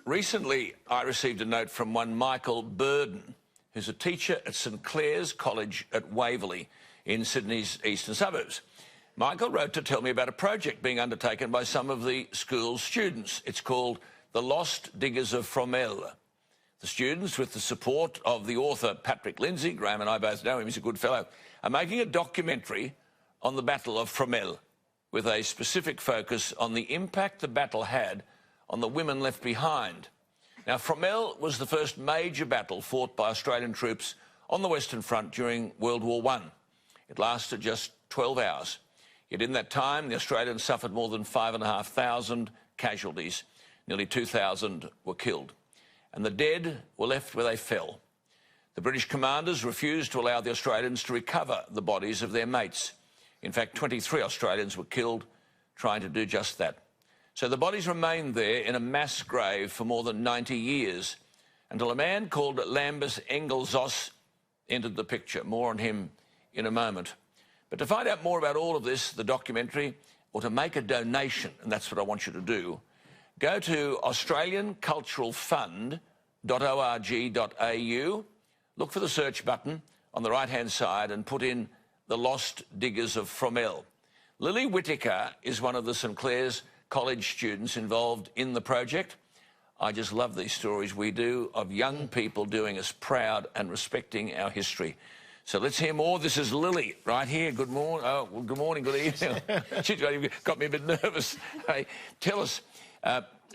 Recently, I received a note from one Michael Burden, who's a teacher at St Clair's College at Waverley in Sydney's eastern suburbs. Michael wrote to tell me about a project being undertaken by some of the school's students. It's called The Lost Diggers of Fromelle. The students, with the support of the author Patrick Lindsey, Graham and I both know him, he's a good fellow, are making a documentary on the Battle of Fromelle, with a specific focus on the impact the battle had on the women left behind. Now, Fromelle was the first major battle fought by Australian troops on the Western Front during World War I. It lasted just 12 hours. Yet in that time, the Australians suffered more than 5,500 casualties. Nearly 2,000 were killed. And the dead were left where they fell. The British commanders refused to allow the Australians to recover the bodies of their mates. In fact, 23 Australians were killed trying to do just that. So the bodies remained there in a mass grave for more than 90 years until a man called Lambeth Engels entered the picture. More on him in a moment. But to find out more about all of this, the documentary, or to make a donation, and that's what I want you to do, go to australianculturalfund.org.au, look for the search button on the right-hand side and put in The Lost Diggers of Fromelle. Lily Whitaker is one of the St Clair's College students involved in the project. I just love these stories we do of young people doing us proud and respecting our history. So let's hear more. This is Lily right here. Good morning. Oh, well, good morning, good evening. She's got me a bit nervous. Hey, tell us,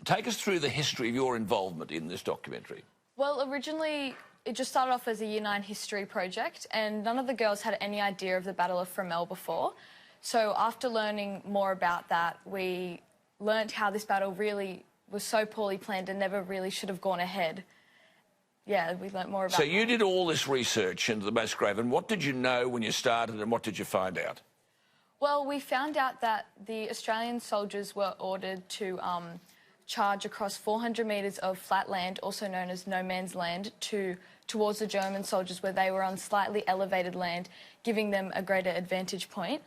take us through the history of your involvement in this documentary. Well, originally it just started off as a Year 9 history project, and none of the girls had any idea of the Battle of Fromelle before. So after learning more about that, we learnt how this battle really was so poorly planned and never really should have gone ahead. Yeah, we learnt more about So you did all this research into the mass grave, and what did you know when you started and what did you find out? Well, we found out that the Australian soldiers were ordered to charge across 400 metres of flat land, also known as no man's land, towards the German soldiers where they were on slightly elevated land, giving them a greater advantage point,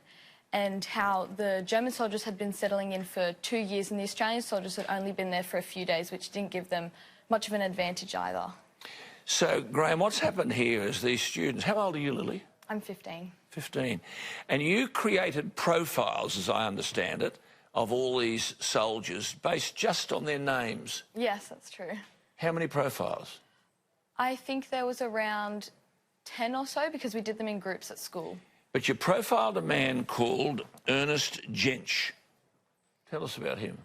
and how the German soldiers had been settling in for 2 years and the Australian soldiers had only been there for a few days, which didn't give them much of an advantage either. So, Graham, what's happened here is these students... How old are you, Lily? I'm 15. 15. And you created profiles, as I understand it, of all these soldiers based just on their names. Yes, that's true. How many profiles? I think there was around 10 or so because we did them in groups at school. But you profiled a man called Ernest Gent. Tell us about him.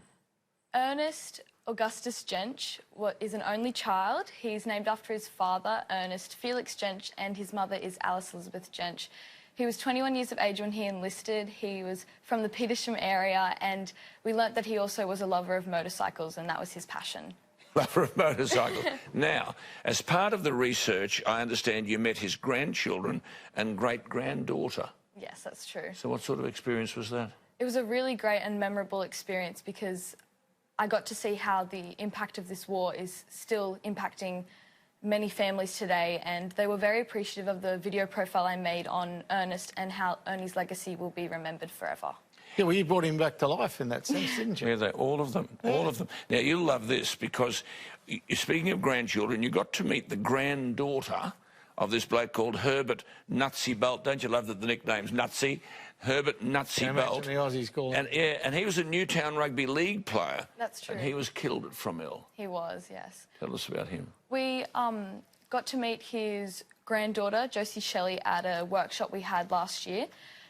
Ernest Augustus Gent is an only child. He's named after his father, Ernest Felix Gent, and his mother is Alice Elizabeth Gent. He was 21 years of age when he enlisted. He was from the Petersham area, and we learnt that he also was a lover of motorcycles, and that was his passion. Lover of motorcycles. Now, as part of the research, I understand you met his grandchildren and great-granddaughter. Yes, that's true. So what sort of experience was that? It was a really great and memorable experience because I got to see how the impact of this war is still impacting many families today, and they were very appreciative of the video profile I made on Ernest and how Ernie's legacy will be remembered forever. Yeah, well, you brought him back to life in that sense, didn't you? Yeah, all of them, all of them. Now, you'll love this because, speaking of grandchildren, you got to meet the granddaughter of this bloke called Herbert Nutsy Bolt. Don't you love that the nickname's Nutsy? Herbert Nutsy Bolt. The Aussies call him. And, yeah, and he was a Newtown Rugby League player. That's true. And he was killed at Fromelle. He was, yes. Tell us about him. We got to meet his granddaughter, Josie Shelley, at a workshop we had last year.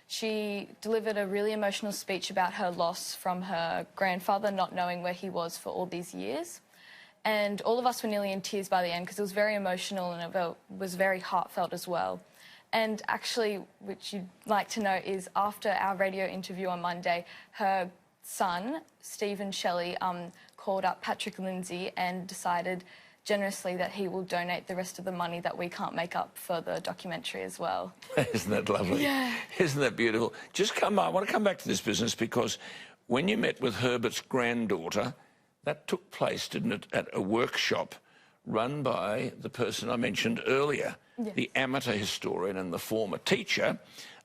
She delivered a really emotional speech about her loss from her grandfather, not knowing where he was for all these years. And all of us were nearly in tears by the end because it was very emotional and it was very heartfelt as well. And actually, which you'd like to know, is after our radio interview on Monday, her son, Stephen Shelley, called up Patrick Lindsey and decided generously that he will donate the rest of the money that we can't make up for the documentary as well. Isn't that lovely? Yeah. Isn't that beautiful? I want to come back to this business because when you met with Herbert's granddaughter, that took place, didn't it, at a workshop run by the person I mentioned earlier, yes, the amateur historian and the former teacher,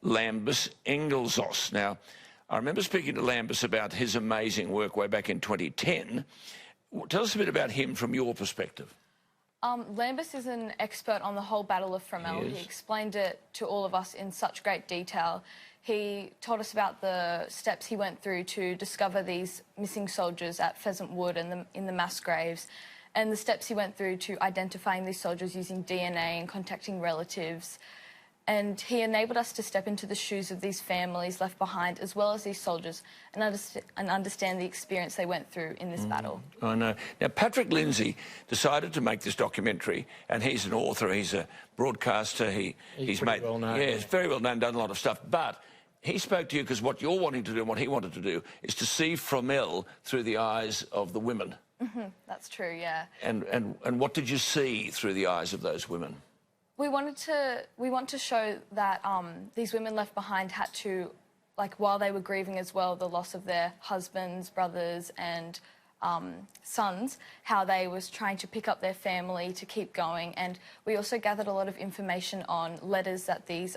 Lambeth Engels. Now, I remember speaking to Lambeth about his amazing work way back in 2010 Tell us a bit about him from your perspective. Lambeth is an expert on the whole Battle of Fromelle. He explained it to all of us in such great detail. He told us about the steps he went through to discover these missing soldiers at Pheasant Wood and in the mass graves, and the steps he went through to identifying these soldiers using DNA and contacting relatives. And he enabled us to step into the shoes of these families left behind, as well as these soldiers, and understand the experience they went through in this battle. I know. Now, Patrick Lindsey decided to make this documentary, and he's an author, he's a broadcaster, he's made... well known. Yeah, he's very well known, done a lot of stuff, but he spoke to you because what you're wanting to do and what he wanted to do is to see Fromelle through the eyes of the women. That's true, yeah. And what did you see through the eyes of those women? We want to show that these women left behind had to, like, while they were grieving as well the loss of their husbands, brothers and sons, how they was trying to pick up their family to keep going. And we also gathered a lot of information on letters that these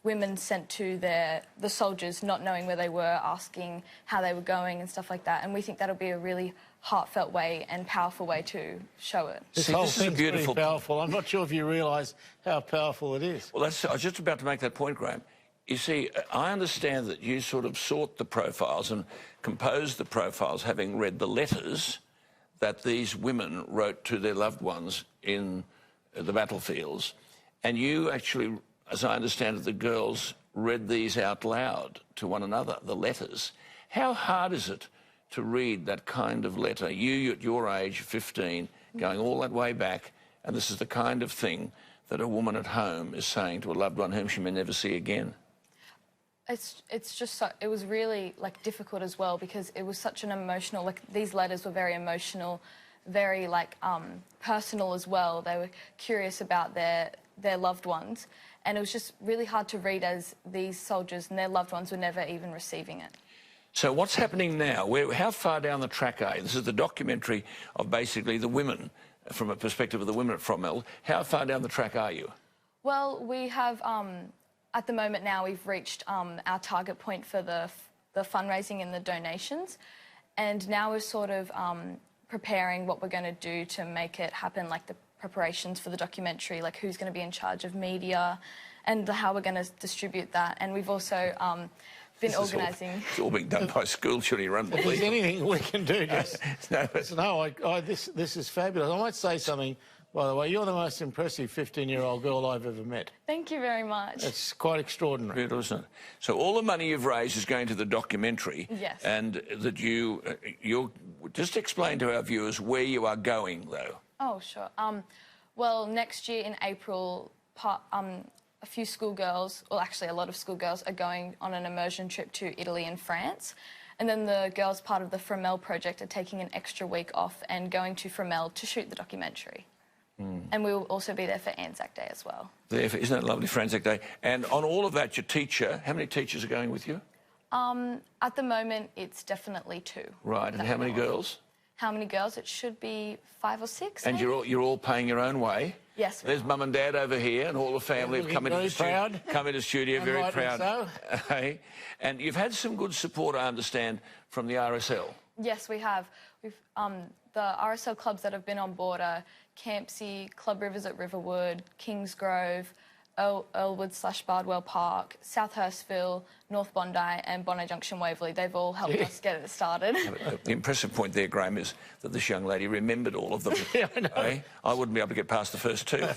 women sent to the soldiers, not knowing where they were, asking how they were going and stuff like that. And we think that'll be a really heartfelt way and powerful way to show it. This See, whole this is a thing's beautiful... pretty powerful. I'm not sure if you realise how powerful it is. Well, I was just about to make that point, Graham. You see, I understand that you sort of sought the profiles and composed the profiles having read the letters that these women wrote to their loved ones in the battlefields. And you actually, as I understand it, the girls read these out loud to one another, the letters. How hard is it to read that kind of letter? You, at your age, 15, going all that way back, and this is the kind of thing that a woman at home is saying to a loved one whom she may never see again. It's just so, it was really, like, difficult as well because it was such an emotional, like, these letters were very emotional, very, like, personal as well. They were curious about their loved ones, and it was just really hard to read as these soldiers and their loved ones were never even receiving it. So what's happening now? How far down the track are you? This is the documentary of basically the women, from a perspective of the women at Fromelle. How far down the track are you? Well, we have, at the moment now, we've reached our target point for the fundraising and the donations. And now we're sort of preparing what we're going to do to make it happen, like the preparations for the documentary, like who's going to be in charge of media and how we're going to distribute that. And we've also... been organising. It's all being done by school children. You If there's anything we can do, just... this is fabulous. I might say something, by the way. You're the most impressive 15-year-old girl I've ever met. Thank you very much. It's quite extraordinary. Beautiful, isn't it? So all the money you've raised is going to the documentary. Yes. And that you'll just explain to our viewers where you are going, though. Oh, sure. Well, next year in April, a few schoolgirls, well, actually a lot of schoolgirls, are going on an immersion trip to Italy and France. And then the girls part of the Fromelle project are taking an extra week off and going to Fromelle to shoot the documentary. And we will also be there for Anzac Day as well. Isn't that lovely for Anzac Day? And on all of that, your teacher, how many teachers are going with you? At the moment, it's definitely 2. Right, and how many girls? How many girls? It should be 5 or 6. And you're all paying your own way? Yes. There's Mum and Dad over here, and all the family have come into the studio, very proud. So. Hey, and you've had some good support, I understand, from the RSL. Yes, we have. We've the RSL clubs that have been on board are Campsie, Club Rivers at Riverwood, Kingsgrove, Earlwood/Bardwell Park, South Hurstville, North Bondi and Bondi Junction Waverley. They've all helped us get it started. The impressive point there, Graham, is that this young lady remembered all of them. Yeah, I know. Eh? I wouldn't be able to get past the first 2.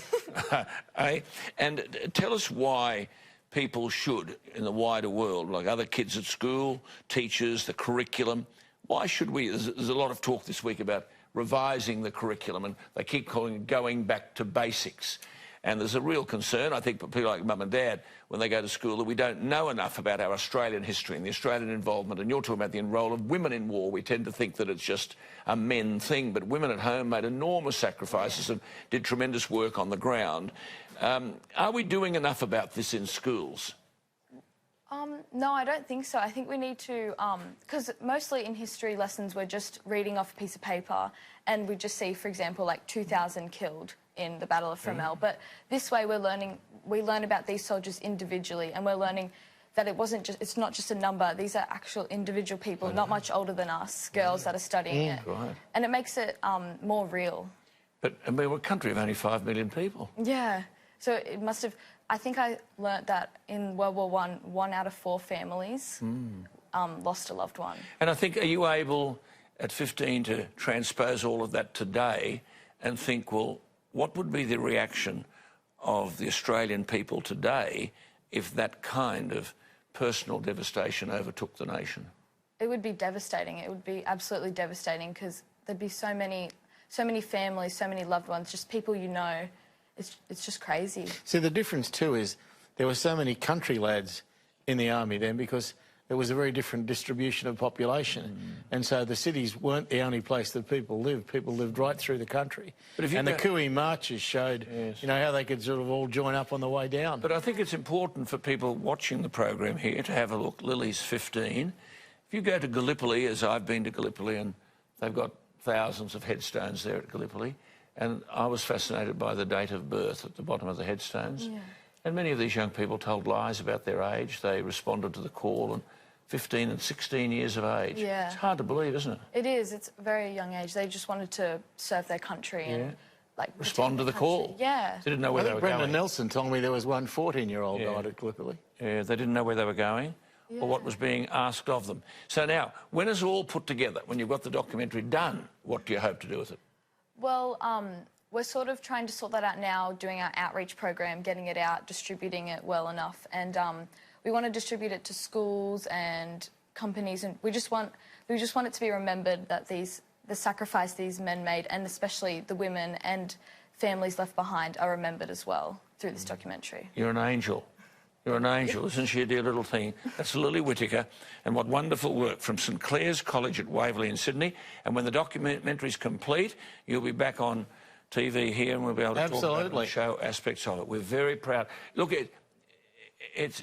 Eh? And tell us why people should, in the wider world, like other kids at school, teachers, the curriculum, why should we? There's a lot of talk this week about revising the curriculum, and they keep calling it going back to basics. And there's a real concern, I think, for people like Mum and Dad, when they go to school, that we don't know enough about our Australian history and the Australian involvement. And you're talking about the role of women in war. We tend to think that it's just a men thing, but women at home made enormous sacrifices and did tremendous work on the ground. Are we doing enough about this in schools? No, I don't think so. I think we need to, because mostly in history lessons we're just reading off a piece of paper and we just see, for example, like 2,000 killed in the Battle of Fromelle. But this way we learn about these soldiers individually, and we're learning that it's not just a number. These are actual individual people, not much older than us, girls that are studying it. Right. And it makes it more real. But I mean, we're a country of only 5 million people. Yeah. So it must have... I think I learnt that in World War I, 1 out of 4 families lost a loved one. And I think, are you able at 15 to transpose all of that today and think, well, what would be the reaction of the Australian people today if that kind of personal devastation overtook the nation? It would be devastating. It would be absolutely devastating because there'd be so many families, so many loved ones, just people you know. It's just crazy. See, the difference too is there were so many country lads in the army then because it was a very different distribution of population. And so the cities weren't the only place that people lived. People lived right through the country. But the Cooee marches showed, you know, how they could sort of all join up on the way down. But I think it's important for people watching the program here to have a look. Lily's 15. If you go to Gallipoli, as I've been to Gallipoli, and they've got thousands of headstones there at Gallipoli, and I was fascinated by the date of birth at the bottom of the headstones. Yeah. And many of these young people told lies about their age. They responded to the call, and 15 and 16 years of age. Yeah. It's hard to believe, isn't it? It is. It's a very young age. They just wanted to serve their country and, like, respond to the call. Yeah. They didn't know where they were Brendan going. Nelson told me there was one 14-year-old died at Gallipoli. Yeah, they didn't know where they were going or what was being asked of them. So now, when it's all put together, when you've got the documentary done, what do you hope to do with it? Well, we're sort of trying to sort that out now, doing our outreach program, getting it out, distributing it well enough. And we want to distribute it to schools and companies, and we just want it to be remembered that the sacrifice these men made, and especially the women and families left behind, are remembered as well through this documentary. You're an angel. You're an angel, isn't she, a dear little thing? That's Lily Whitaker, and what wonderful work from St Clair's College at Waverley in Sydney. And when the documentary's complete, you'll be back on TV here and we'll be able to talk about it and show aspects of it. We're very proud. Look, it's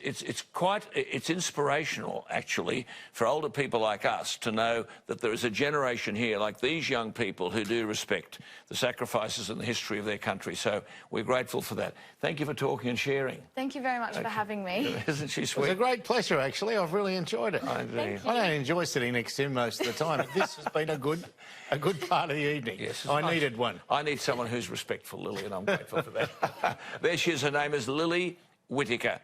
inspirational, actually, for older people like us to know that there is a generation here, like these young people, who do respect the sacrifices and the history of their country. So we're grateful for that. Thank you for talking and sharing. Thank you very much for having me. Isn't she sweet? It was a great pleasure, actually. I've really enjoyed it. Thank you. I don't enjoy sitting next to him most of the time, but this has been a good part of the evening. Yes, I needed one. I need someone who's respectful, Lily, and I'm grateful for that. There she is. Her name is Lily Whitaker.